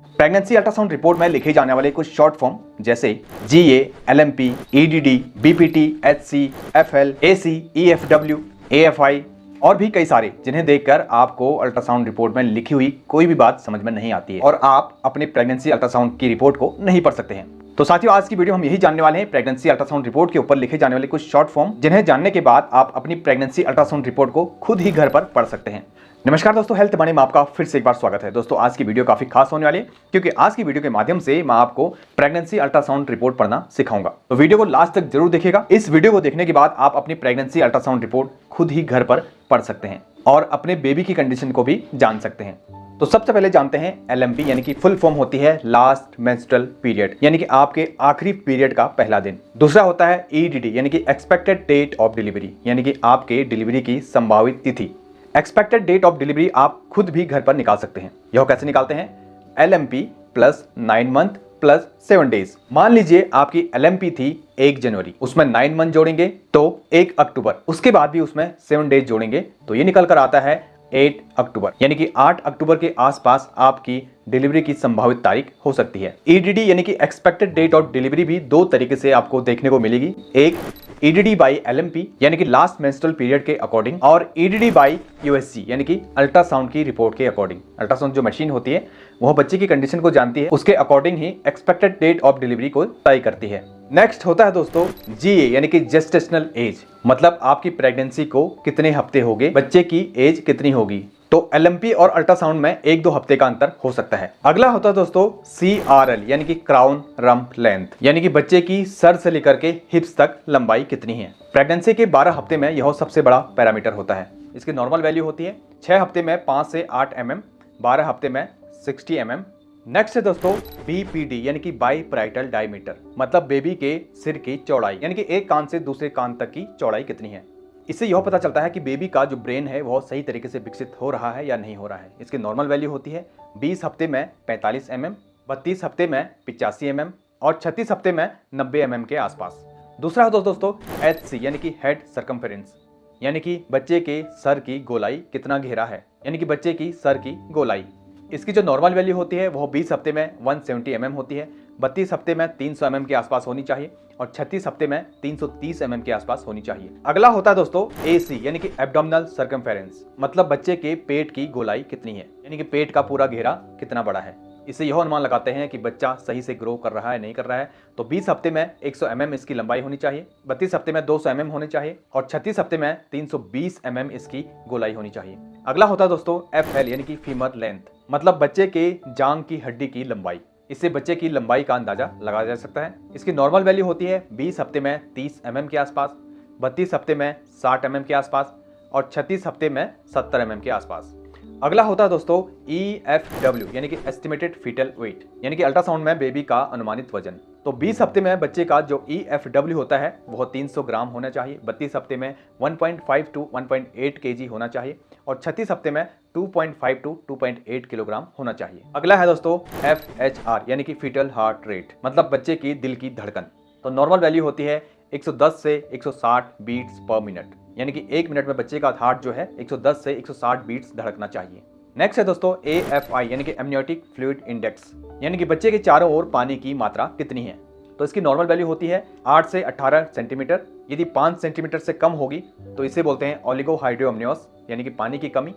Pregnancy ultrasound report में लिखे जाने वाले कुछ शॉर्ट फॉर्म जैसे GA, LMP, EDD, BPT, HC, FL, AC, EFW, AFI और भी कई सारे, जिन्हें देखकर आपको अल्ट्रासाउंड रिपोर्ट में लिखी हुई कोई भी बात समझ में नहीं आती है और आप अपनी प्रेगनेंसी अल्ट्रासाउंड की रिपोर्ट को नहीं पढ़ सकते हैं। तो साथियों, आज की वीडियो हम यही जानने वाले हैं प्रेगनेंसी अल्ट्रासाउंड रिपोर्ट के ऊपर लिखे जाने वाले कुछ शॉर्ट फॉर्म, जिन्हें जानने के बाद आप अपनी प्रेगनेंसी अल्ट्रासाउंड रिपोर्ट को खुद ही घर पर पढ़ सकते हैं। नमस्कार दोस्तों, हेल्थ मनी में आपका फिर से एक बार स्वागत है। दोस्तों, आज की वीडियो काफी खास होने वाली है क्योंकि आज की वीडियो के माध्यम से मैं आपको प्रेगनेंसी अल्ट्रासाउंड रिपोर्ट पढ़ना सिखाऊंगा। तो वीडियो को लास्ट तक जरूर देखिएगा। इस वीडियो को देखने के बाद आप अपनी प्रेगनेंसी अल्ट्रासाउंड रिपोर्ट खुद ही घर पर पढ़ सकते हैं और अपने बेबी की कंडीशन को भी जान सकते हैं। तो सबसे पहले जानते हैं LMP, यानी कि फुल फॉर्म होती है लास्ट मेंस्ट्रुअल पीरियड, यानी कि आपके आखिरी पीरियड का पहला दिन। दूसरा होता है EDD, यानी कि एक्सपेक्टेड डेट ऑफ डिलीवरी, यानी कि आपके डिलीवरी की संभावित तिथि। एक्सपेक्टेड डेट ऑफ डिलीवरी आप खुद भी घर पर निकाल सकते हैं। यह कैसे निकालते हैं? LMP plus 9 month plus 7 days. मान लीजिए आपकी LMP थी 1 जनवरी, उसमें 9 मंथ जोड़ेंगे तो 1 अक्टूबर, उसके बाद भी उसमें 7 डेज जोड़ेंगे तो ये निकल कर आता है 8 अक्टूबर, यानी कि 8 अक्टूबर के आसपास आपकी डिलीवरी की संभावित तारीख हो सकती है। EDD यानी कि एक्सपेक्टेड डेट ऑफ डिलीवरी भी दो तरीके से आपको देखने को मिलेगी। एक EDD बाई LMP यानी कि लास्ट मेंस्ट्रुअल पीरियड के अकॉर्डिंग, और EDD बाई USG यानी कि अल्ट्रासाउंड की रिपोर्ट के अकॉर्डिंग। अल्ट्रासाउंड जो मशीन होती है वह बच्चे की कंडीशन को जानती है, उसके अकॉर्डिंग ही एक्सपेक्टेड डेट ऑफ डिलीवरी को तय करती है। नेक्स्ट होता है दोस्तों GA यानी कि जेस्टेशनल एज, मतलब आपकी प्रेगनेंसी को कितने हफ्ते हो गए, बच्चे की एज कितनी होगी। तो LMP और अल्ट्रासाउंड में 1-2 हफ्ते का अंतर हो सकता है। अगला होता है दोस्तों CRL यानी कि क्राउन रम्प लेंथ, यानी कि बच्चे की सर से लेकर के हिप्स तक लंबाई कितनी है। प्रेगनेंसी के 12 हफ्ते में यह सबसे बड़ा पैरामीटर होता है। इसकी नॉर्मल वैल्यू होती है 6 हफ्ते में 5 से 8 mm, 12 हफ्ते में 60 mm। नेक्स्ट है दोस्तों BPD यानी कि बाई पैराइटल डायमीटर, मतलब बेबी के सिर की चौड़ाई, यानी कि एक कान से दूसरे कान तक की चौड़ाई कितनी है। इससे यह पता चलता है कि बेबी का जो ब्रेन है वह सही तरीके से विकसित हो रहा है या नहीं हो रहा है। इसकी नॉर्मल वैल्यू होती है 20 हफ्ते में 45 mm, 32 हफ्ते में 85 mm और 36 हफ्ते में 90 mm के आसपास। दूसरा है दोस्तों HC यानी कि हेड सर्कमफेरेंस, यानी कि बच्चे के सर की गोलाई कितना घेरा है, यानी कि बच्चे की सर की गोलाई। इसकी जो नॉर्मल वैल्यू होती है वह 20 हफ्ते में 170 mm होती है, 32 हफ्ते में 300 mm के आसपास होनी चाहिए और 36 हफ्ते में 330 mm के आसपास होनी चाहिए। अगला होता है दोस्तों AC यानी कि एब्डोमिनल सर्कमफेरेंस, मतलब बच्चे के पेट की गोलाई कितनी है, यानी कि पेट का पूरा घेरा कितना बड़ा है। इससे यह अनुमान लगाते हैं कि बच्चा सही से ग्रो कर रहा है नहीं कर रहा है। तो 20 हफ्ते में 100 mm इसकी लंबाई होनी चाहिए, 32 हफ्ते में 200 mm होने चाहिए और 36 हफ्ते में 320 mm इसकी गोलाई होनी चाहिए। अगला होता है दोस्तों FL यानी कि फीमर लेंथ, मतलब बच्चे के जांग की हड्डी की लंबाई। इससे बच्चे की लंबाई का अंदाजा लगाया जा सकता है। इसकी नॉर्मल वैल्यू होती है 20 हफ्ते में 30 mm के आसपास, 32 हफ्ते में 60 mm के आसपास और 36 हफ्ते में 70 mm के आसपास। अगला होता है दोस्तों EFW यानी कि एस्टिमेटेड फीटल वेट, यानी कि अल्ट्रासाउंड में बेबी का अनुमानित वजन। तो 20 हफ्ते में बच्चे का जो EFW होता है वह 300 ग्राम होना चाहिए, 32 हफ्ते में 1.5 टू 1.8 kg होना चाहिए और 36 हफ्ते में 2.5 टू 2.8 किलोग्राम होना चाहिए। अगला है दोस्तों FHR यानी कि फीटल हार्ट रेट, मतलब बच्चे की दिल की धड़कन। तो नॉर्मल वैल्यू होती है 110 से 160 बीट्स पर मिनट, यानी कि 1 मिनट में बच्चे का हार्ट जो है 110 से 160 बीट्स धड़कना चाहिए। नेक्स्ट है दोस्तों AFI यानी कि एमनियोटिक फ्लूइड इंडेक्स, यानी कि बच्चे के चारों ओर पानी की मात्रा कितनी है। तो इसकी नॉर्मल वैल्यू होती है 8 से 18 सेंटीमीटर। यदि 5 सेंटीमीटर से कम होगी तो इसे बोलते हैं ओलिगोहाइड्रोअम्नियोस, यानी कि पानी की कमी।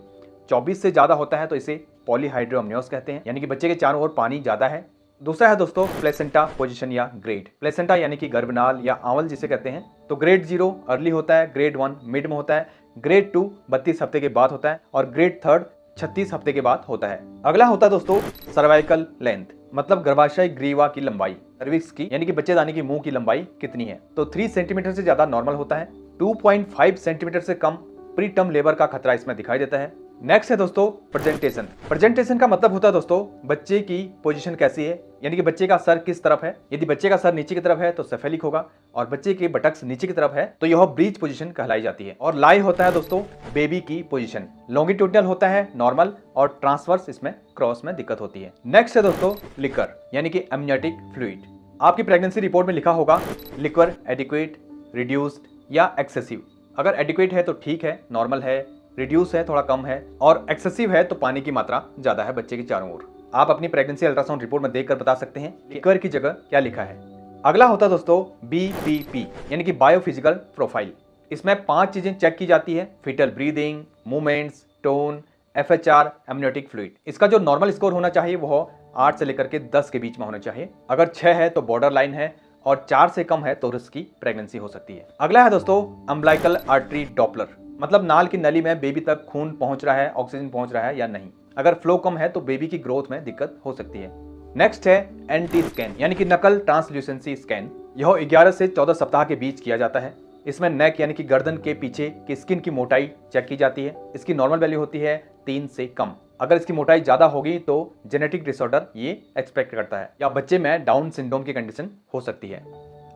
24 से ज्यादा होता है तो इसे पॉलीहाइड्रोअम्नियोस कहते हैं, यानी कि बच्चे के चारों ओर पानी ज्यादा है। दूसरा है दोस्तों प्लेसेंटा पोजीशन या ग्रेड। प्लेसेंटा यानी कि गर्भनाल या आंवल जिसे कहते हैं। तो ग्रेड 0 अर्ली होता है, ग्रेड 1 मिड में होता है, ग्रेड 2 32 हफ्ते के बाद होता है और ग्रेड 3 36 हफ्ते के बाद होता है। अगला होता है दोस्तों सर्वाइकल लेंथ, मतलब गर्भाशय ग्रीवा की लंबाई, सर्विक्स की, यानी कि बच्चेदानी की मुंह की लंबाई कितनी है। तो 3 सेंटीमीटर से ज्यादा नॉर्मल होता है, 2.5 सेंटीमीटर से कम प्री टर्म लेबर का खतरा इसमें दिखाई देता है। नेक्स्ट है दोस्तों प्रेजेंटेशन। प्रेजेंटेशन का मतलब होता है दोस्तों बच्चे की पोजीशन कैसी है, यानी कि बच्चे का सर किस तरफ है। यदि बच्चे का सर नीचे की तरफ है तो सेफेलिक होगा और बच्चे के बटक्स नीचे की तरफ है तो यह ब्रीच पोजीशन कहलाई जाती है। और लाई होता है दोस्तों बेबी की पोजीशन, लॉन्गिट्यूडनल होता है नॉर्मल और ट्रांसवर्स इसमें क्रॉस में दिक्कत होती है। नेक्स्ट है दोस्तों लिक्वर यानी कि एमनियोटिक फ्लूइड। आपकी प्रेगनेंसी रिपोर्ट में लिखा होगा लिक्वर एडिक्वेट, रिड्यूस्ड या एक्सेसिव। अगर एडिक्वेट है तो ठीक है, नॉर्मल है, रिड्यूस है थोड़ा कम है और एक्सेसिव है तो पानी की मात्रा ज्यादा है बच्चे के चारों ओर। आप अपनी प्रेगनेंसी अल्ट्रासाउंड रिपोर्ट में देखकर बता सकते हैं कि लिक्वर की जगह क्या लिखा है। अगला होता है दोस्तों BPP यानी कि बायोफिजिकल प्रोफाइल। इसमें 5 चीजें चेक की जाती है: fetal breathing, movements, tone, FHR, amniotic fluid. इसका जो नॉर्मल स्कोर होना चाहिए वो 8 से लेकर के 10 के बीच में होना चाहिए। अगर 6 है तो बॉर्डर लाइन है और 4 से कम है तो रिस्क की प्रेगनेंसी हो सकती है। अगला है दोस्तों अम्बिलिकल आर्टरी डॉपलर, मतलब नाल की नली में बेबी तक खून पहुंच रहा है, ऑक्सीजन पहुंच रहा है या नहीं। अगर फ्लो कम है तो बेबी की ग्रोथ में दिक्कत हो सकती है। नेक्स्ट है NT स्कैन यानी कि नकल ट्रांसल्यूसेंसी स्कैन। यह 11 से 14 सप्ताह के बीच किया जाता है। इसमें नेक यानी कि गर्दन के पीछे की स्किन की मोटाई चेक की जाती है। इसकी नॉर्मल वैल्यू होती है 3 से कम। अगर इसकी मोटाई ज्यादा होगी तो जेनेटिक डिसऑर्डर ये एक्सपेक्ट करता है या बच्चे में डाउन सिंड्रोम की कंडीशन हो सकती है।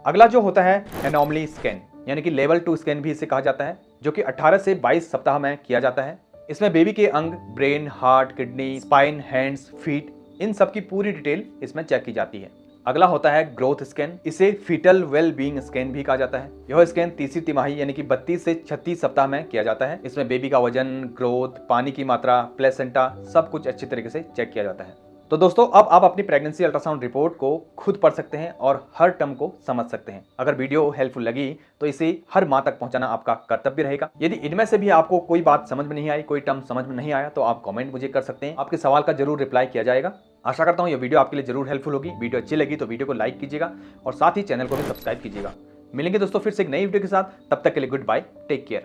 अगला जो होता है एनोमली स्कैन यानी कि लेवल 2 स्कैन भी इसे कहा जाता है, जो कि 18 से 22 सप्ताह में किया जाता है। इसमें बेबी के अंग, brain, heart, kidney, spine, hands, feet, इन सब की पूरी डिटेल इसमें चेक की जाती है। अगला होता है ग्रोथ स्कैन। इसे फीटल वेल बीइंग स्कैन भी कहा जाता है। यह स्कैन तीसरी तिमाही यानी कि 32 से 36 सप्ताह में किया जाता है। इसमें बेबी का वजन, ग्रोथ, पानी की मात्रा, प्लेसेंटा सब कुछ अच्छी तरीके से चेक किया जाता है। तो दोस्तों अब आप अपनी प्रेगनेंसी अल्ट्रासाउंड रिपोर्ट को खुद पढ़ सकते हैं और हर टर्म को समझ सकते हैं। अगर वीडियो हेल्पफुल लगी तो इसे हर माँ तक पहुंचाना आपका कर्तव्य रहेगा। यदि इनमें से भी आपको कोई बात समझ में नहीं आई, कोई टर्म समझ में नहीं आया तो आप कमेंट मुझे कर सकते हैं। आपके सवाल का जरूर रिप्लाई किया जाएगा। आशा करता हूँ यह वीडियो आपके लिए जरूर हेल्पफुल होगी। वीडियो अच्छी लगी तो वीडियो को लाइक कीजिएगा और साथ ही चैनल को भी सब्सक्राइब कीजिएगा। मिलेंगे दोस्तों फिर से एक नई वीडियो के साथ, तब तक के लिए गुड बाय, टेक केयर।